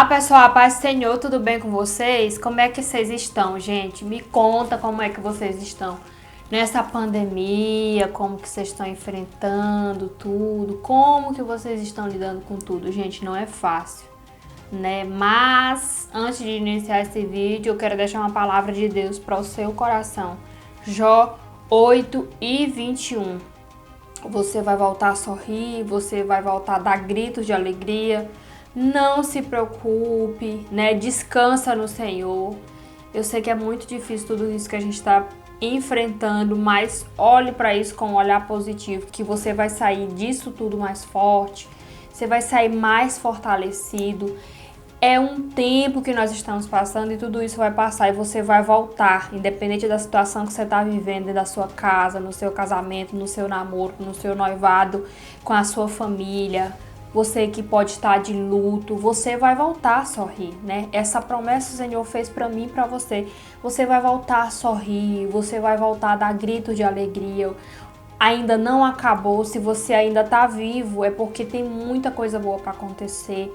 Pessoal, a paz do Senhor, tudo bem com vocês? Como é que vocês estão, gente? Me conta como é que vocês estão nessa pandemia, como que vocês estão enfrentando tudo, como que vocês estão lidando com tudo. Gente, não é fácil, né? Mas, antes de iniciar esse vídeo, eu quero deixar uma palavra de Deus para o seu coração. Jó 8:21. Você vai voltar a sorrir, você vai voltar a dar gritos de alegria. Não se preocupe, né? Descansa no Senhor. Eu sei que é muito difícil tudo isso que a gente está enfrentando, mas olhe para isso com um olhar positivo, que você vai sair disso tudo mais forte, você vai sair mais fortalecido. É um tempo que nós estamos passando e tudo isso vai passar e você vai voltar, independente da situação que você está vivendo dentro da sua casa, no seu casamento, no seu namoro, no seu noivado, com a sua família. Você que pode estar de luto, você vai voltar a sorrir, né? Essa promessa o Senhor fez para mim e para você. Você vai voltar a sorrir, você vai voltar a dar gritos de alegria. Ainda não acabou, se você ainda está vivo, é porque tem muita coisa boa para acontecer.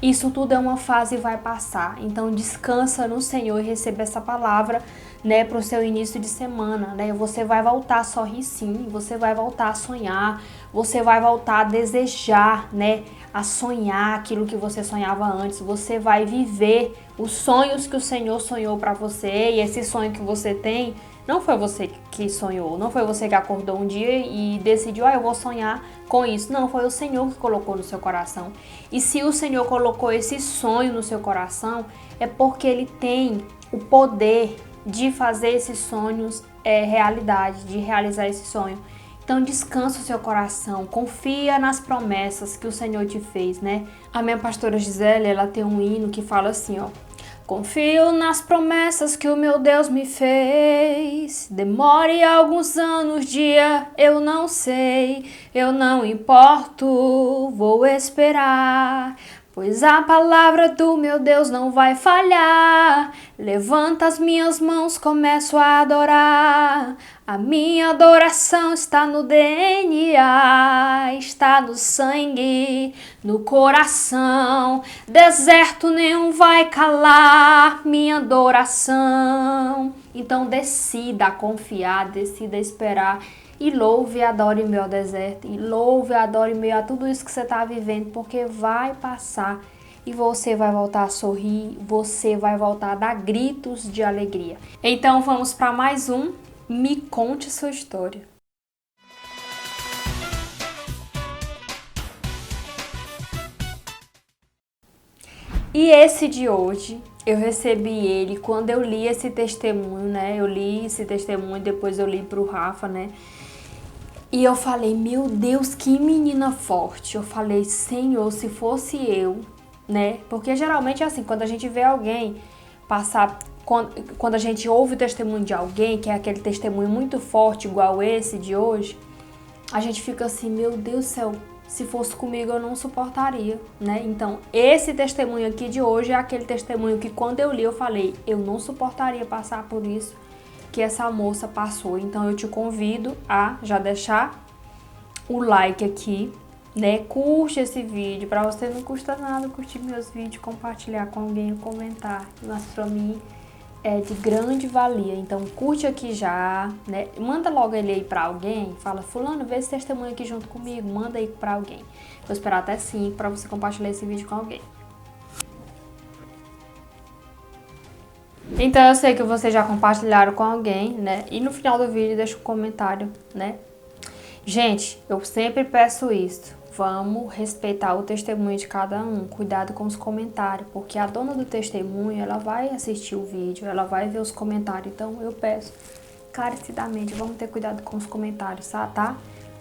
Isso tudo é uma fase e vai passar. Então descansa no Senhor e receba essa palavra, né, para o seu início de semana, né? Você vai voltar a sorrir sim, você vai voltar a sonhar, você vai voltar a desejar, né, a sonhar aquilo que você sonhava antes. Você vai viver os sonhos que o Senhor sonhou para você, e esse sonho que você tem não foi você que sonhou, não foi você que acordou um dia e decidiu, eu vou sonhar com isso. Não, foi o Senhor que colocou no seu coração. E se o Senhor colocou esse sonho no seu coração, é porque Ele tem o poder de fazer esses sonhos realidade, de realizar esse sonho. Então descansa o seu coração, confia nas promessas que o Senhor te fez, né? A minha pastora Gisele, ela tem um hino que fala assim, ó: confio nas promessas que o meu Deus me fez. Demore alguns anos, dia, eu não sei. Eu não importo, vou esperar. Pois a palavra do meu Deus não vai falhar. Levanta as minhas mãos, começo a adorar. A minha adoração está no DNA, está no sangue, no coração. Deserto nenhum vai calar minha adoração. Então decida confiar, decida esperar. E louve e adore em meio ao deserto. E louve e adore em meio a tudo isso que você está vivendo, porque vai passar. E você vai voltar a sorrir, você vai voltar a dar gritos de alegria. Então vamos para mais um Me Conte Sua História. E esse de hoje, eu recebi ele quando eu li esse testemunho, né? Eu li esse testemunho, depois eu li pro Rafa, né? E eu falei, meu Deus, que menina forte. Eu falei, Senhor, se fosse eu, né? Porque geralmente é assim, quando a gente vê alguém passar, quando a gente ouve o testemunho de alguém, que é aquele testemunho muito forte, igual esse de hoje, a gente fica assim, meu Deus do céu, se fosse comigo eu não suportaria, né? Então, esse testemunho aqui de hoje é aquele testemunho que quando eu li eu falei, eu não suportaria passar por isso que essa moça passou. Então eu te convido a já deixar o like aqui, né? Curte esse vídeo, para você não custa nada curtir meus vídeos, compartilhar com alguém, comentar. Mas para mim é de grande valia. Então curte aqui já, né? Manda logo ele aí para alguém, fala, fulano, vê esse testemunho aqui junto comigo, manda aí para alguém. Vou esperar até 5 para você compartilhar esse vídeo com alguém. Então eu sei que vocês já compartilharam com alguém, né? E no final do vídeo deixa um comentário, né? Gente, eu sempre peço isso. Vamos respeitar o testemunho de cada um. Cuidado com os comentários, porque a dona do testemunho, ela vai assistir o vídeo, ela vai ver os comentários. Então eu peço carecidamente, vamos ter cuidado com os comentários, tá?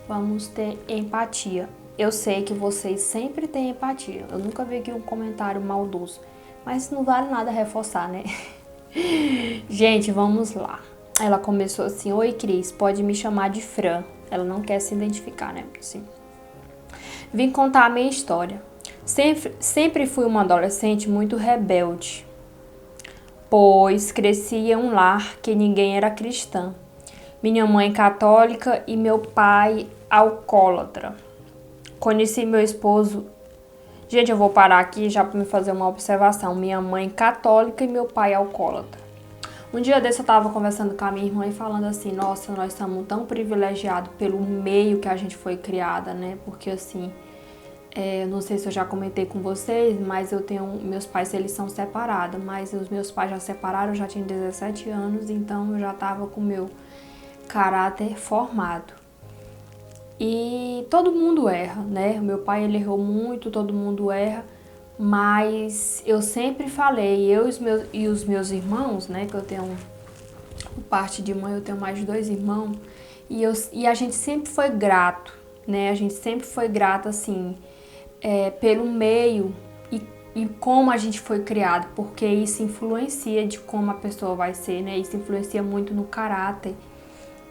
Vamos ter empatia. Eu sei que vocês sempre têm empatia. Eu nunca vi aqui um comentário maldoso. Mas não vale nada reforçar, né? Gente, vamos lá. Ela começou assim, oi Cris, pode me chamar de Fran. Ela não quer se identificar, né? Assim. Vim contar a minha história. Sempre fui uma adolescente muito rebelde, pois cresci em um lar que ninguém era cristã. Minha mãe católica e meu pai alcoólatra. Conheci meu esposo Gente, eu vou parar aqui já para me fazer uma observação. Minha mãe católica e meu pai alcoólatra. Um dia desse eu tava conversando com a minha irmã e falando assim, nossa, nós somos tão privilegiados pelo meio que a gente foi criada, né? Porque assim, não sei se eu já comentei com vocês, mas meus pais, eles são separados, mas os meus pais já separaram, eu já tinha 17 anos, então eu já tava com o meu caráter formado. E todo mundo erra, né? O meu pai, ele errou muito, todo mundo erra, mas eu sempre falei, e os meus irmãos, né? Que eu tenho, por parte de mãe, eu tenho mais de 2 irmãos, e a gente sempre foi grato, né? A gente sempre foi grato, assim, pelo meio e como a gente foi criado, porque isso influencia de como a pessoa vai ser, né? Isso influencia muito no caráter,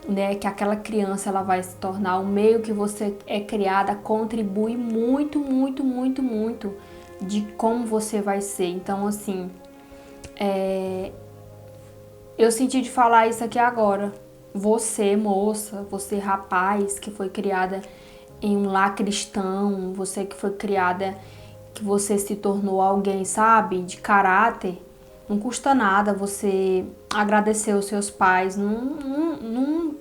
né, que aquela criança ela vai se tornar. O meio que você é criada contribui muito, muito, muito, muito de como você vai ser. Então, assim, eu senti de falar isso aqui agora. Você, moça, você, rapaz, que foi criada em um lar cristão, você que foi criada, que você se tornou alguém, sabe, de caráter, não custa nada você agradecer os seus pais.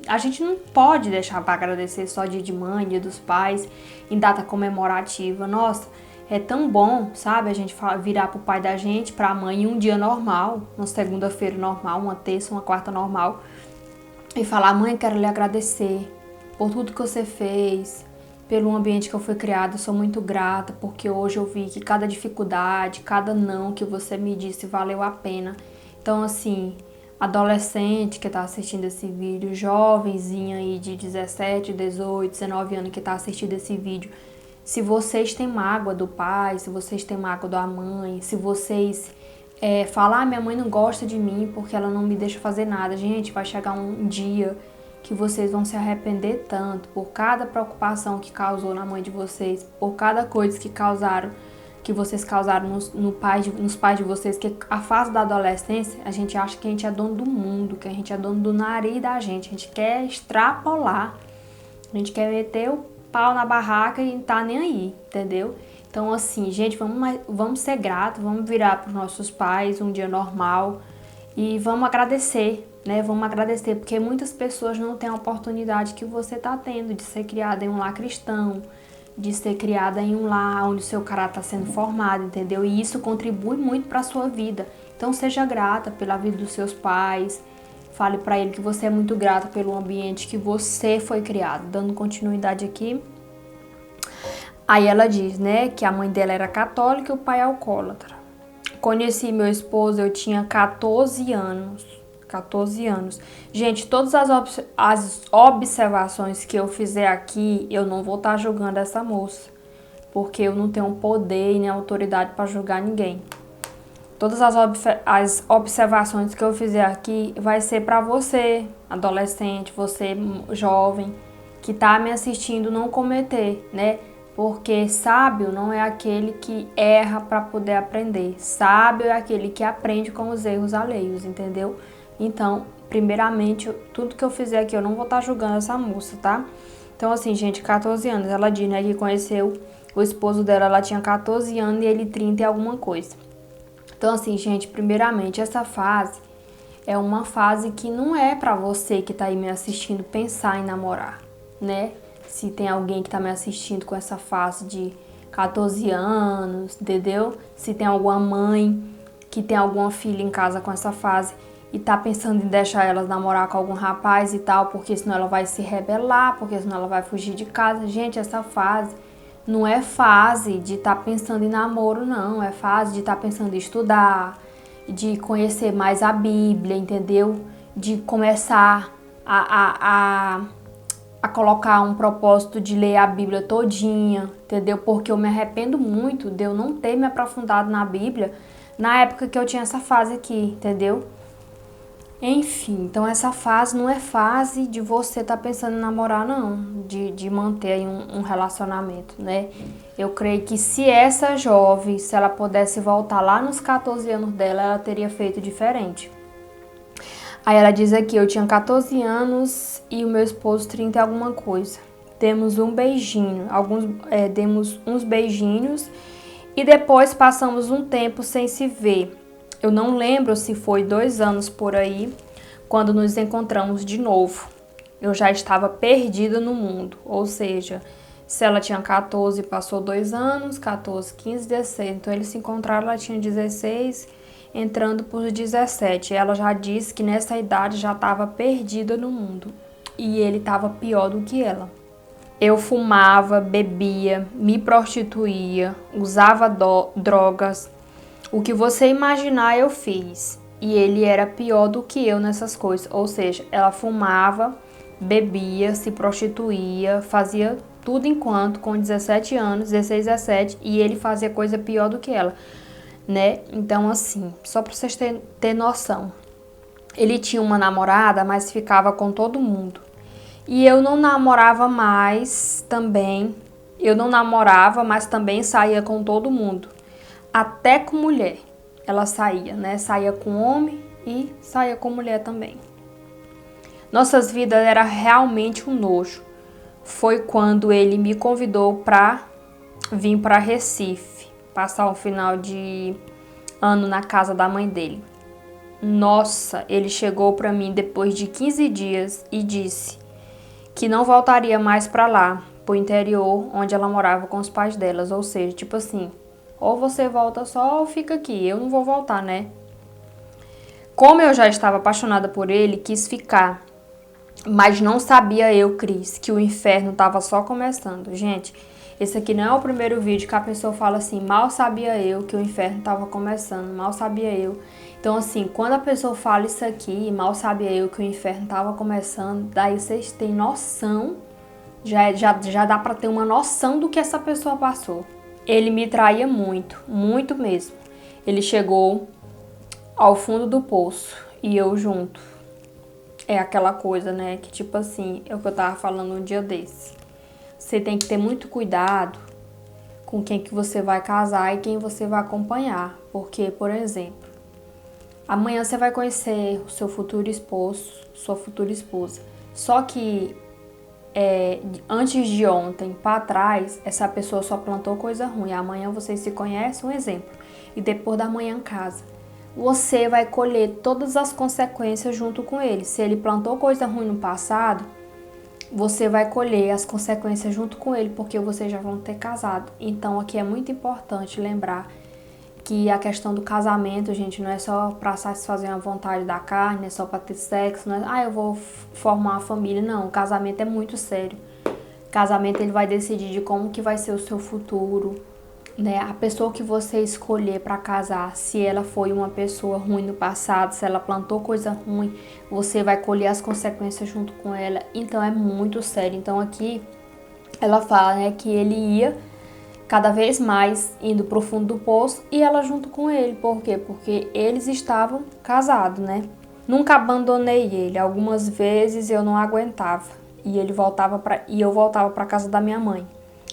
A gente não pode deixar para agradecer só dia de mãe, dia dos pais, em data comemorativa. Nossa, é tão bom, sabe, a gente virar pro pai da gente, pra mãe, em um dia normal, uma segunda-feira normal, uma terça, uma quarta normal, e falar, mãe, quero lhe agradecer por tudo que você fez, pelo ambiente que eu fui criada, eu sou muito grata, porque hoje eu vi que cada dificuldade, cada não que você me disse valeu a pena. Então, assim, adolescente que tá assistindo esse vídeo, jovenzinha aí de 17, 18, 19 anos que tá assistindo esse vídeo, se vocês têm mágoa do pai, se vocês têm mágoa da mãe, se vocês falar, minha mãe não gosta de mim porque ela não me deixa fazer nada, gente, vai chegar um dia que vocês vão se arrepender tanto por cada preocupação que causou na mãe de vocês, por cada coisa que vocês causaram nos pais de vocês, que a fase da adolescência, a gente acha que a gente é dono do mundo, que a gente é dono do nariz da gente, a gente quer extrapolar, a gente quer meter o pau na barraca e não tá nem aí, entendeu? Então, assim, gente, vamos ser gratos, vamos virar para os nossos pais um dia normal e vamos agradecer, né? Vamos agradecer, porque muitas pessoas não têm a oportunidade que você está tendo de ser criada em um lar cristão, de ser criada em um lar onde o seu caráter está sendo formado, entendeu? E isso contribui muito para a sua vida. Então, seja grata pela vida dos seus pais, fale para ele que você é muito grata pelo ambiente que você foi criado. Dando continuidade aqui. Aí ela diz, né, que a mãe dela era católica e o pai alcoólatra. Conheci meu esposo, eu tinha 14 anos. 14 anos. Gente, todas as observações que eu fizer aqui, eu não vou estar julgando essa moça, porque eu não tenho poder e nem autoridade para julgar ninguém. Todas as observações que eu fizer aqui vai ser para você, adolescente, você jovem, que está me assistindo, não cometer, né? Porque sábio não é aquele que erra para poder aprender. Sábio é aquele que aprende com os erros alheios, entendeu? Então, primeiramente, tudo que eu fizer aqui, eu não vou estar julgando essa moça, tá? Então, assim, gente, 14 anos. Ela diz, né, que conheceu o esposo dela, ela tinha 14 anos e ele 30 e alguma coisa. Então, assim, gente, primeiramente, essa fase é uma fase que não é pra você que tá aí me assistindo pensar em namorar, né? Se tem alguém que tá me assistindo com essa fase de 14 anos, entendeu? Se tem alguma mãe que tem alguma filha em casa com essa fase e tá pensando em deixar ela namorar com algum rapaz e tal, porque senão ela vai se rebelar, porque senão ela vai fugir de casa. Gente, essa fase não é fase de estar pensando em namoro, não. É fase de estar pensando em estudar, de conhecer mais a Bíblia, entendeu? De começar a colocar um propósito de ler a Bíblia todinha, entendeu? Porque eu me arrependo muito de eu não ter me aprofundado na Bíblia na época que eu tinha essa fase aqui, entendeu? Enfim, então essa fase não é fase de você estar pensando em namorar, não, de manter aí um relacionamento, né? Eu creio que se essa jovem, se ela pudesse voltar lá nos 14 anos dela, ela teria feito diferente. Aí ela diz aqui, eu tinha 14 anos e o meu esposo 30 e alguma coisa. Demos um beijinho, demos uns beijinhos E depois passamos um tempo sem se ver. Eu não lembro se foi 2 anos por aí, quando nos encontramos de novo. Eu já estava perdida no mundo, ou seja, se ela tinha 14, passou 2 anos, 14, 15, 16. Então eles se encontraram, ela tinha 16, entrando por 17. Ela já disse que nessa idade já estava perdida no mundo e ele estava pior do que ela. Eu fumava, bebia, me prostituía, usava drogas. O que você imaginar eu fiz. E ele era pior do que eu nessas coisas. Ou seja, ela fumava, bebia, se prostituía, fazia tudo enquanto com 17 anos, 16, 17, e ele fazia coisa pior do que ela, né? Então, assim, só pra vocês terem noção. Ele tinha uma namorada, mas ficava com todo mundo. E eu não namorava mais também. Eu não namorava, mas também saía com todo mundo. Até com mulher. Ela saía, né? Saía com homem e saía com mulher também. Nossas vidas era realmente um nojo. Foi quando ele me convidou para vir para Recife, passar um final de ano na casa da mãe dele. Nossa, ele chegou para mim depois de 15 dias e disse que não voltaria mais para lá, pro interior, onde ela morava com os pais delas. Ou seja, tipo assim, ou você volta só ou fica aqui, eu não vou voltar, né? Como eu já estava apaixonada por ele, quis ficar. Mas não sabia eu, Cris, que o inferno estava só começando. Gente, esse aqui não é o primeiro vídeo que a pessoa fala assim, mal sabia eu que o inferno estava começando, mal sabia eu. Então, assim, quando a pessoa fala isso aqui, mal sabia eu que o inferno estava começando, daí vocês têm noção, já dá pra ter uma noção do que essa pessoa passou. Ele me traía muito, muito mesmo. Ele chegou ao fundo do poço e eu junto. É aquela coisa, né, que tipo assim, é o que eu tava falando um dia desse. Você tem que ter muito cuidado com quem que você vai casar e quem você vai acompanhar. Porque, por exemplo, amanhã você vai conhecer o seu futuro esposo, sua futura esposa. Só que antes de ontem para trás, essa pessoa só plantou coisa ruim. Amanhã vocês se conhecem, um exemplo. E depois da manhã casa. Você vai colher todas as consequências junto com ele. Se ele plantou coisa ruim no passado, você vai colher as consequências junto com ele, porque vocês já vão ter casado. Então aqui é muito importante lembrar que a questão do casamento, gente, não é só para satisfazer a vontade da carne, é só para ter sexo, não é, eu vou formar uma família. Não, o casamento é muito sério. O casamento ele vai decidir de como que vai ser o seu futuro, né? A pessoa que você escolher para casar, se ela foi uma pessoa ruim no passado, se ela plantou coisa ruim, você vai colher as consequências junto com ela. Então é muito sério. Então aqui ela fala, né, que ele ia cada vez mais indo pro fundo do poço e ela junto com ele. Por quê? Porque eles estavam casados, né? Nunca abandonei ele. Algumas vezes eu não aguentava e eu voltava para casa da minha mãe.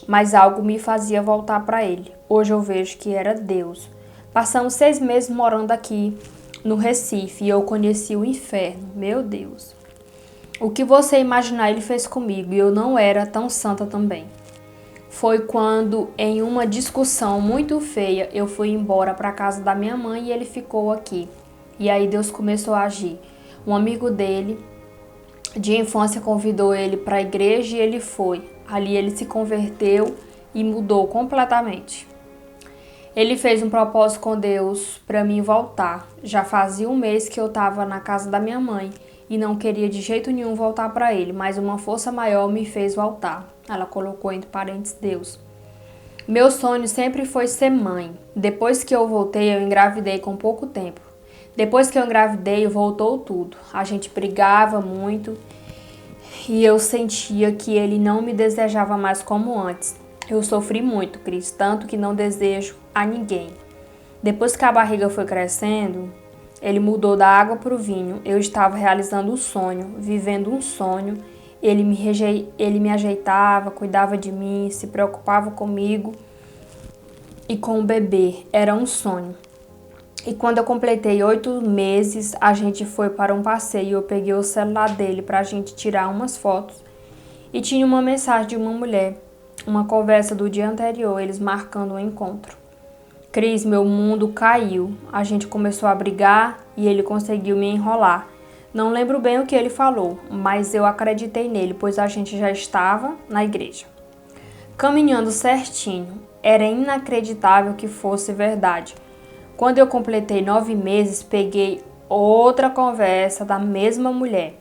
Mas algo me fazia voltar para ele. Hoje eu vejo que era Deus. Passamos 6 meses morando aqui no Recife e eu conheci o inferno. Meu Deus. O que você imaginar ele fez comigo e eu não era tão santa também. Foi quando, em uma discussão muito feia, eu fui embora para casa da minha mãe e ele ficou aqui. E aí Deus começou a agir. Um amigo dele, de infância, convidou ele para a igreja e ele foi. Ali ele se converteu e mudou completamente. Ele fez um propósito com Deus para mim voltar. Já fazia 1 mês que eu estava na casa da minha mãe e não queria de jeito nenhum voltar para ele, mas uma força maior me fez voltar. Ela colocou entre parênteses Deus. Meu sonho sempre foi ser mãe. Depois que eu voltei, eu engravidei com pouco tempo. Depois que eu engravidei, voltou tudo. A gente brigava muito e eu sentia que ele não me desejava mais como antes. Eu sofri muito, Cris, tanto que não desejo a ninguém. Depois que a barriga foi crescendo, ele mudou da água para o vinho. Eu estava realizando um sonho, vivendo um sonho. Ele me ajeitava, cuidava de mim, se preocupava comigo e com o bebê. Era um sonho. E quando eu completei 8 meses, a gente foi para um passeio. Eu peguei o celular dele para a gente tirar umas fotos. E tinha uma mensagem de uma mulher, uma conversa do dia anterior, eles marcando um encontro. Cris, meu mundo caiu. A gente começou a brigar e ele conseguiu me enrolar. Não lembro bem o que ele falou, mas eu acreditei nele, pois a gente já estava na igreja. Caminhando certinho. Era inacreditável que fosse verdade. Quando eu completei 9 meses, peguei outra conversa da mesma mulher.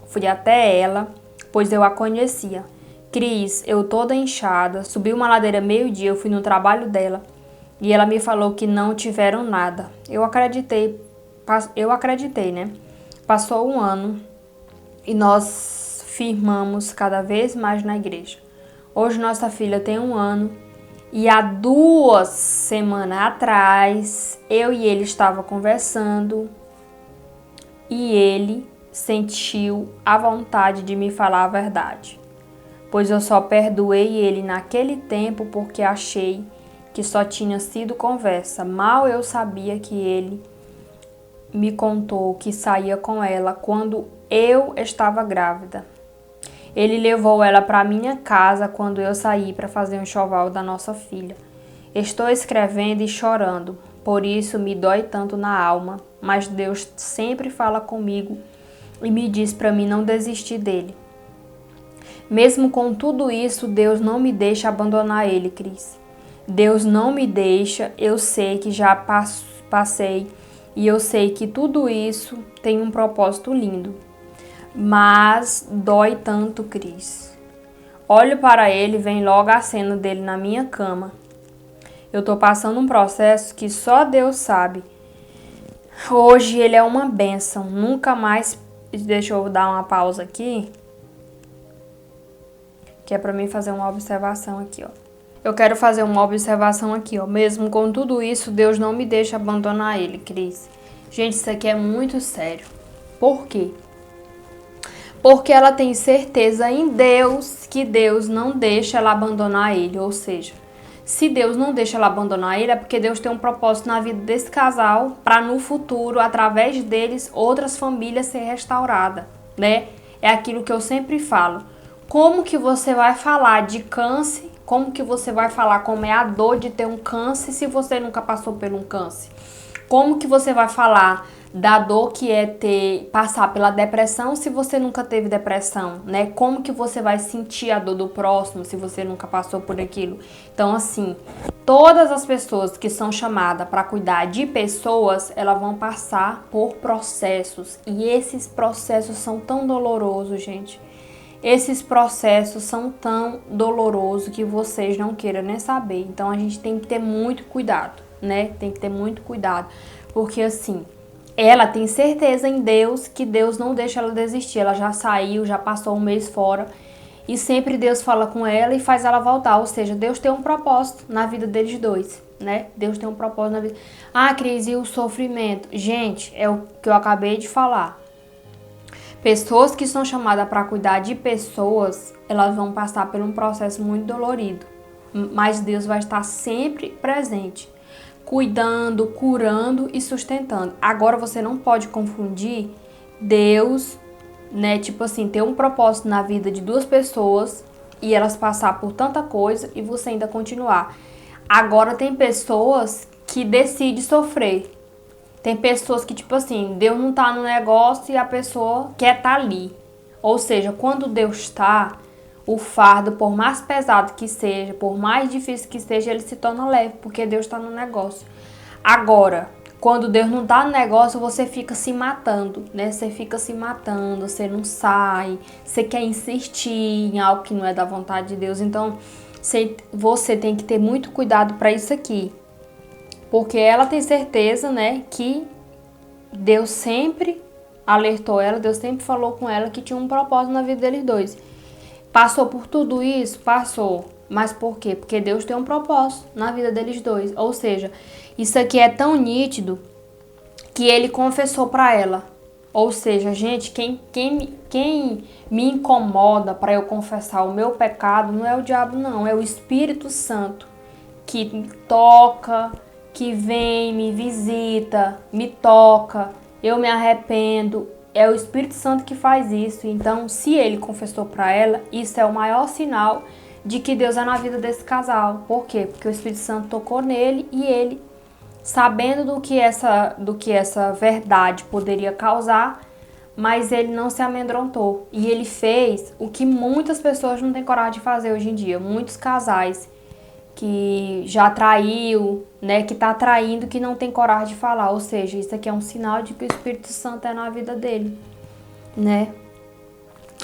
Fui até ela, pois eu a conhecia. Cris, eu toda inchada, subi uma ladeira meio-dia, eu fui no trabalho dela e ela me falou que não tiveram nada. Eu acreditei, né? Passou um ano e nós firmamos cada vez mais na igreja. Hoje nossa filha tem 1 ano e há 2 semanas atrás eu e ele estava conversando e ele sentiu a vontade de me falar a verdade, pois eu só perdoei ele naquele tempo porque achei que só tinha sido conversa. Mal eu sabia que ele me contou que saía com ela quando eu estava grávida. Ele levou ela para minha casa quando eu saí para fazer um enxoval da nossa filha. Estou escrevendo e chorando, por isso me dói tanto na alma, mas Deus sempre fala comigo e me diz para mim não desistir dele. Mesmo com tudo isso, Deus não me deixa abandonar ele, Cris. Deus não me deixa, eu sei que já passei e eu sei que tudo isso tem um propósito lindo. Mas dói tanto, Cris. Olho para ele, vem logo a cena dele na minha cama. Eu tô passando um processo que só Deus sabe. Hoje ele é uma bênção, nunca mais... Deixa eu dar uma pausa aqui, que é para mim fazer uma observação aqui, ó. Eu quero fazer uma observação aqui, ó. Mesmo com tudo isso, Deus não me deixa abandonar ele, Cris. Gente, isso aqui é muito sério. Por quê? Porque ela tem certeza em Deus que Deus não deixa ela abandonar ele. Ou seja, se Deus não deixa ela abandonar ele, é porque Deus tem um propósito na vida desse casal para no futuro, através deles, outras famílias ser restauradas, né? É aquilo que eu sempre falo. Como que você vai falar de câncer? Como que você vai falar como é a dor de ter um câncer se você nunca passou por um câncer? Como que você vai falar da dor que é passar pela depressão se você nunca teve depressão, né? Como que você vai sentir a dor do próximo se você nunca passou por aquilo? Então, assim, todas as pessoas que são chamadas para cuidar de pessoas, elas vão passar por processos. E esses processos são tão dolorosos, gente. Esses processos são tão dolorosos que vocês não queiram nem saber. Então, a gente tem que ter muito cuidado, né? Tem que ter muito cuidado. Porque, assim, ela tem certeza em Deus que Deus não deixa ela desistir. Ela já saiu, já passou um mês fora. E sempre Deus fala com ela e faz ela voltar. Ou seja, Deus tem um propósito na vida deles dois, né? Deus tem um propósito na vida. Ah, Cris, e o sofrimento? Gente, é o que eu acabei de falar. Pessoas que são chamadas para cuidar de pessoas, elas vão passar por um processo muito dolorido. Mas Deus vai estar sempre presente, cuidando, curando e sustentando. Agora você não pode confundir Deus, né? Tipo assim, ter um propósito na vida de 2 pessoas e elas passar por tanta coisa e você ainda continuar. Agora tem pessoas que decidem sofrer. Tem pessoas que, tipo assim, Deus não tá no negócio e a pessoa quer tá ali. Ou seja, quando Deus tá, o fardo, por mais pesado que seja, por mais difícil que seja, ele se torna leve, porque Deus tá no negócio. Agora, quando Deus não tá no negócio, você fica se matando, né? Você fica se matando, você não sai, você quer insistir em algo que não é da vontade de Deus. Então, você tem que ter muito cuidado para isso aqui. Porque ela tem certeza, né, que Deus sempre alertou ela, Deus sempre falou com ela que tinha um propósito na vida deles dois. Passou por tudo isso? Passou. Mas por quê? Porque Deus tem um propósito na vida deles dois. Ou seja, isso aqui é tão nítido que ele confessou para ela. Ou seja, gente, quem me incomoda para eu confessar o meu pecado não é o diabo, não. É o Espírito Santo que me toca, que vem, me visita, me toca, eu me arrependo. É o Espírito Santo que faz isso. Então, se ele confessou para ela, isso é o maior sinal de que Deus é na vida desse casal. Por quê? Porque o Espírito Santo tocou nele e ele sabendo do que essa verdade poderia causar, mas ele não se amedrontou. E ele fez o que muitas pessoas não têm coragem de fazer hoje em dia. Muitos casais que já traiu, né, que tá traindo, que não tem coragem de falar. Ou seja, isso aqui é um sinal de que o Espírito Santo é na vida dele, né?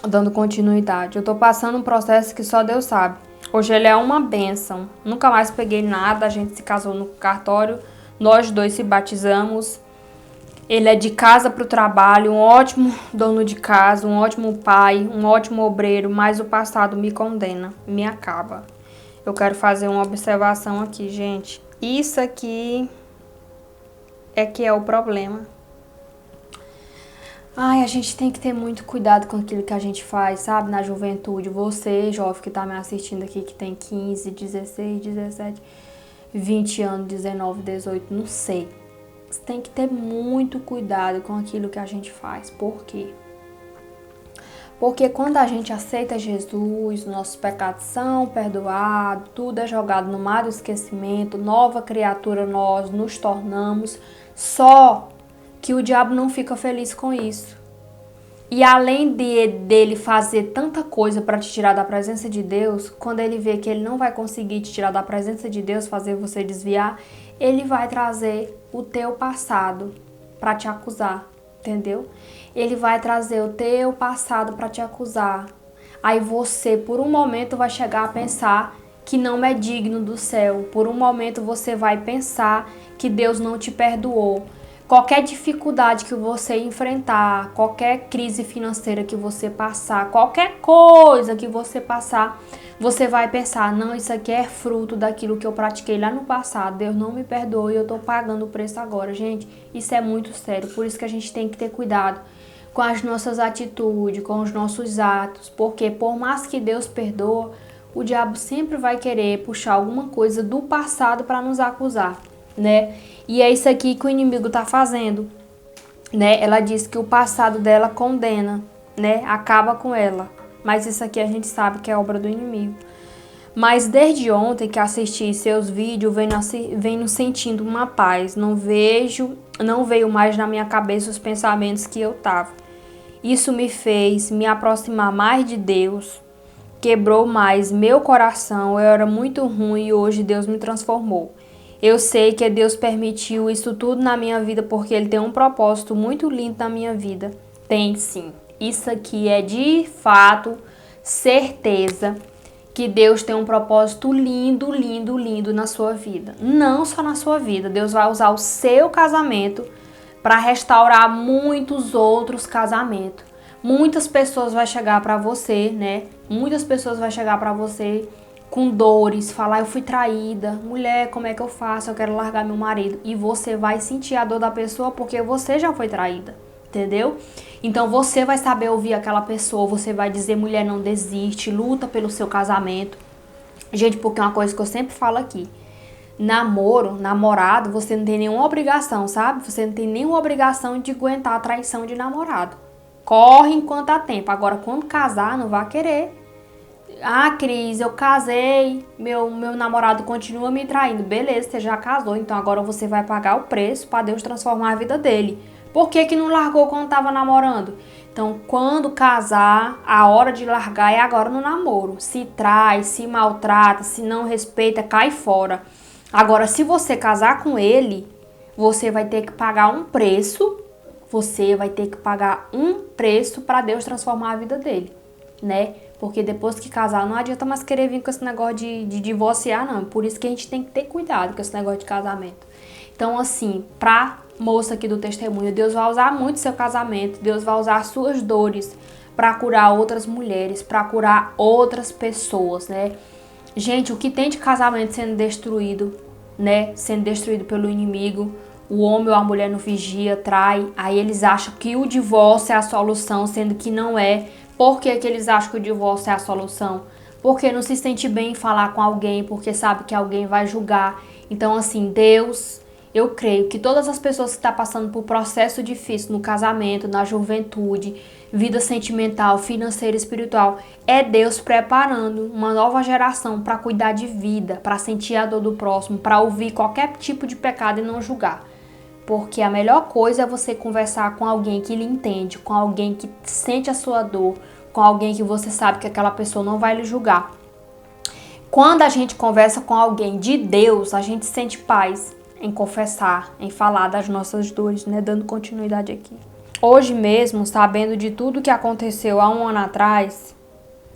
Dando continuidade. Eu tô passando um processo que só Deus sabe. Hoje ele é uma bênção. Nunca mais peguei nada, a gente se casou no cartório, nós dois se batizamos. Ele é de casa para o trabalho, um ótimo dono de casa, um ótimo pai, um ótimo obreiro, mas o passado me condena, me acaba. Eu quero fazer uma observação aqui, gente. Isso aqui é que é o problema. Ai, a gente tem que ter muito cuidado com aquilo que a gente faz, sabe? Na juventude. Você, jovem que tá me assistindo aqui, que tem 15, 16, 17, 20 anos, 19, 18, não sei. Você tem que ter muito cuidado com aquilo que a gente faz. Por quê? Porque quando a gente aceita Jesus, nossos pecados são perdoados, tudo é jogado no mar do esquecimento, nova criatura nós nos tornamos, só que o diabo não fica feliz com isso. E além dele fazer tanta coisa para te tirar da presença de Deus, quando ele vê que ele não vai conseguir te tirar da presença de Deus, fazer você desviar, ele vai trazer o teu passado para te acusar, entendeu? Ele vai trazer o teu passado para te acusar. Aí você, por um momento, vai chegar a pensar que não é digno do céu. Por um momento você vai pensar que Deus não te perdoou. Qualquer dificuldade que você enfrentar, qualquer crise financeira que você passar, qualquer coisa que você passar, você vai pensar, não, isso aqui é fruto daquilo que eu pratiquei lá no passado, Deus não me perdoou e eu tô pagando o preço agora. Gente, isso é muito sério, por isso que a gente tem que ter cuidado com as nossas atitudes, com os nossos atos, porque por mais que Deus perdoa, o diabo sempre vai querer puxar alguma coisa do passado para nos acusar, né? E é isso aqui que o inimigo tá fazendo, né? Ela diz que o passado dela condena, né? Acaba com ela. Mas isso aqui a gente sabe que é obra do inimigo. Mas desde ontem que assisti seus vídeos, venho sentindo uma paz. Não veio mais na minha cabeça os pensamentos que eu tava. Isso me fez me aproximar mais de Deus. Quebrou mais meu coração. Eu era muito ruim e hoje Deus me transformou. Eu sei que Deus permitiu isso tudo na minha vida porque Ele tem um propósito muito lindo na minha vida. Tem sim. Isso aqui é de fato certeza que Deus tem um propósito lindo, lindo, lindo na sua vida. Não só na sua vida. Deus vai usar o seu casamento para restaurar muitos outros casamentos. Muitas pessoas vão chegar para você, né? Muitas pessoas vão chegar para você com dores, falar eu fui traída, mulher, como é que eu faço? Eu quero largar meu marido. E você vai sentir a dor da pessoa porque você já foi traída, entendeu? Então você vai saber ouvir aquela pessoa, você vai dizer, mulher, não desiste, luta pelo seu casamento. Gente, porque é uma coisa que eu sempre falo aqui, namorado, você não tem nenhuma obrigação, sabe? Você não tem nenhuma obrigação de aguentar a traição de namorado. Corre enquanto há tempo. Agora, quando casar, não vai querer. Ah, Cris, eu casei, meu namorado continua me traindo. Beleza, você já casou, então agora você vai pagar o preço para Deus transformar a vida dele. Por que não largou quando estava namorando? Então, quando casar, a hora de largar é agora no namoro. Se trai, se maltrata, se não respeita, cai fora. Agora, se você casar com ele, você vai ter que pagar um preço. Você vai ter que pagar um preço para Deus transformar a vida dele, né? Porque depois que casar, não adianta mais querer vir com esse negócio de divorciar, não. Por isso que a gente tem que ter cuidado com esse negócio de casamento. Então, assim, pra moça aqui do testemunho, Deus vai usar muito seu casamento. Deus vai usar as suas dores para curar outras mulheres, para curar outras pessoas, né? Gente, o que tem de casamento sendo destruído, né? Sendo destruído pelo inimigo. O homem ou a mulher não vigia, trai. Aí eles acham que o divórcio é a solução, sendo que não é. Por que eles acham que o divórcio é a solução? Porque não se sente bem em falar com alguém, porque sabe que alguém vai julgar. Então, assim, Deus, eu creio que todas as pessoas que estão passando por processo difícil no casamento, na juventude, vida sentimental, financeira, espiritual. É Deus preparando uma nova geração para cuidar de vida, para sentir a dor do próximo, para ouvir qualquer tipo de pecado e não julgar. Porque a melhor coisa é você conversar com alguém que lhe entende, com alguém que sente a sua dor, com alguém que você sabe que aquela pessoa não vai lhe julgar. Quando a gente conversa com alguém de Deus, a gente sente paz em confessar, em falar das nossas dores, né? Dando continuidade aqui. Hoje mesmo, sabendo de tudo que aconteceu há um ano atrás,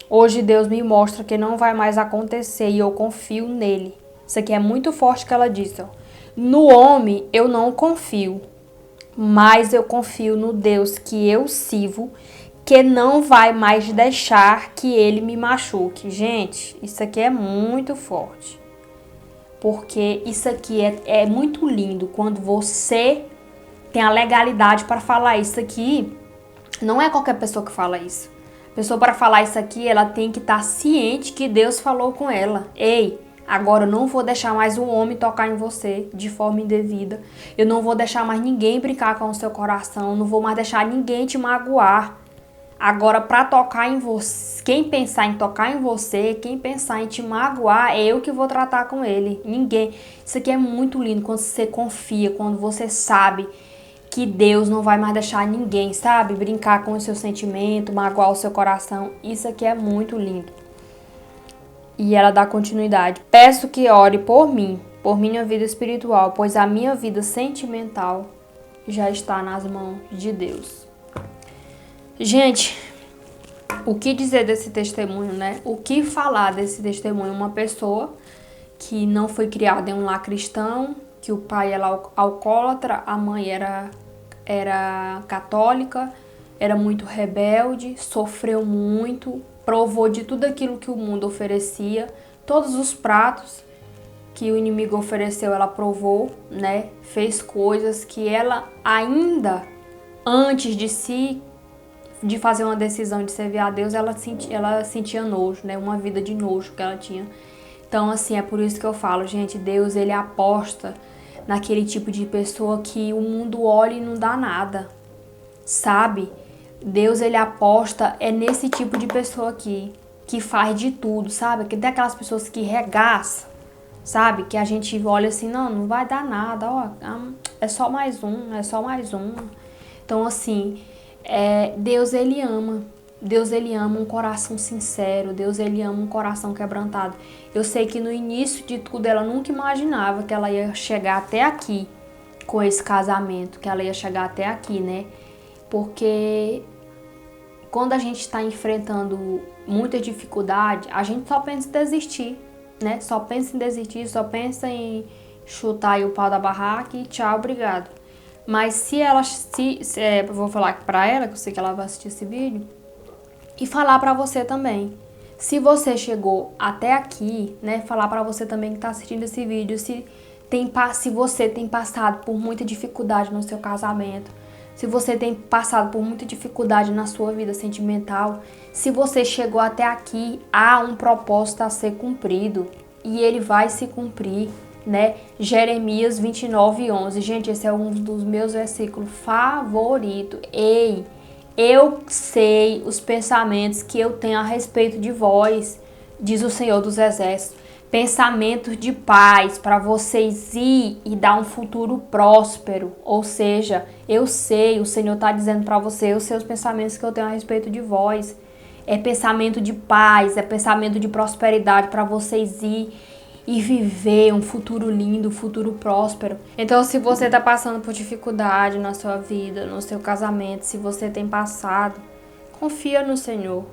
hoje Deus me mostra que não vai mais acontecer e eu confio nele. Isso aqui é muito forte que ela disse, ó. No homem eu não confio, mas eu confio no Deus que eu sirvo, que não vai mais deixar que ele me machuque. Gente, isso aqui é muito forte. Porque isso aqui é muito lindo quando você tem a legalidade para falar isso aqui. Não é qualquer pessoa que fala isso. A pessoa, para falar isso aqui, ela tem que estar ciente que Deus falou com ela. Ei, agora eu não vou deixar mais um homem tocar em você de forma indevida. Eu não vou deixar mais ninguém brincar com o seu coração. Não vou mais deixar ninguém te magoar. Agora, para tocar em você, quem pensar em tocar em você, quem pensar em te magoar, é eu que vou tratar com ele. Ninguém. Isso aqui é muito lindo quando você confia, quando você sabe que Deus não vai mais deixar ninguém, sabe? Brincar com o seu sentimento, magoar o seu coração. Isso aqui é muito lindo. E ela dá continuidade. Peço que ore por minha vida espiritual, pois a minha vida sentimental já está nas mãos de Deus. Gente, o que dizer desse testemunho, né? O que falar desse testemunho? Uma pessoa que não foi criada em um lar cristão, que o pai era alcoólatra, a mãe era católica, era muito rebelde, sofreu muito, provou de tudo aquilo que o mundo oferecia, todos os pratos que o inimigo ofereceu, ela provou, né? Fez coisas que ela ainda, antes de fazer uma decisão de servir a Deus, ela sentia nojo, né? Uma vida de nojo que ela tinha. Então, assim, é por isso que eu falo, gente, Deus, ele aposta naquele tipo de pessoa que o mundo olha e não dá nada, sabe? Deus, ele aposta nesse tipo de pessoa aqui, que faz de tudo, sabe? Que tem aquelas pessoas que regaçam, sabe? Que a gente olha assim, não vai dar nada, ó, é só mais um, é só mais um. Então, assim, Deus, ele ama. Deus, ele ama um coração sincero. Deus, ele ama um coração quebrantado. Eu sei que no início de tudo ela nunca imaginava que ela ia chegar até aqui com esse casamento, que ela ia chegar até aqui, né? Porque quando a gente está enfrentando muita dificuldade, a gente só pensa em desistir, né? Só pensa em desistir, só pensa em chutar aí o pau da barraca e tchau, obrigado. Mas se ela, eu vou falar pra ela, que eu sei que ela vai assistir esse vídeo, e falar pra você também. Se você chegou até aqui, né, falar pra você também que tá assistindo esse vídeo, se você tem passado por muita dificuldade no seu casamento, se você tem passado por muita dificuldade na sua vida sentimental, se você chegou até aqui, há um propósito a ser cumprido e ele vai se cumprir, né? Jeremias 29:11. Gente, esse é um dos meus versículos favoritos. Ei, eu sei os pensamentos que eu tenho a respeito de vós, diz o Senhor dos Exércitos. Pensamentos de paz para vocês ir e dar um futuro próspero. Ou seja, eu sei, o Senhor está dizendo para você, eu sei os pensamentos que eu tenho a respeito de vós. É pensamento de paz, é pensamento de prosperidade para vocês ir e viver um futuro lindo, um futuro próspero. Então, se você está passando por dificuldade na sua vida, no seu casamento, se você tem passado, confia no Senhor.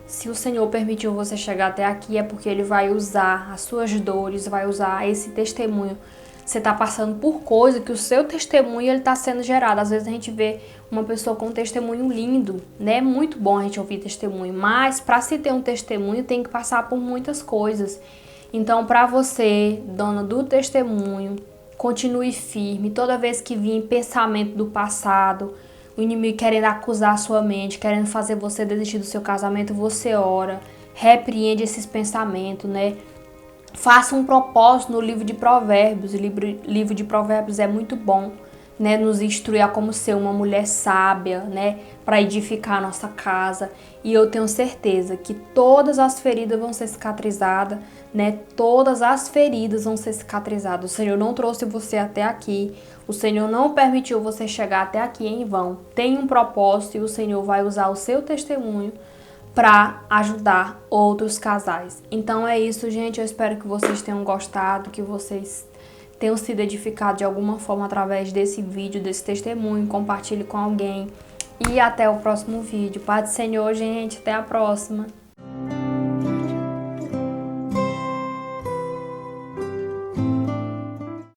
Se o Senhor permitiu você chegar até aqui, é porque Ele vai usar as suas dores, vai usar esse testemunho. Você está passando por coisa que o seu testemunho está sendo gerado. Às vezes a gente vê uma pessoa com um testemunho lindo, né? É muito bom a gente ouvir testemunho, mas para se ter um testemunho tem que passar por muitas coisas. Então, para você, dona do testemunho, continue firme. Toda vez que vir pensamento do passado, o inimigo querendo acusar a sua mente, querendo fazer você desistir do seu casamento, você ora, repreende esses pensamentos, né? Faça um propósito no livro de Provérbios. O livro de Provérbios é muito bom, né, nos instruir a como ser uma mulher sábia, né, para edificar a nossa casa. E eu tenho certeza que todas as feridas vão ser cicatrizadas, né? Todas as feridas vão ser cicatrizadas. O Senhor não trouxe você até aqui. O Senhor não permitiu você chegar até aqui em vão. Tem um propósito e o Senhor vai usar o seu testemunho para ajudar outros casais. Então é isso, gente. Eu espero que vocês tenham gostado, que vocês tenham sido edificados de alguma forma através desse vídeo, desse testemunho. Compartilhe com alguém. E até o próximo vídeo. Paz do Senhor, gente. Até a próxima.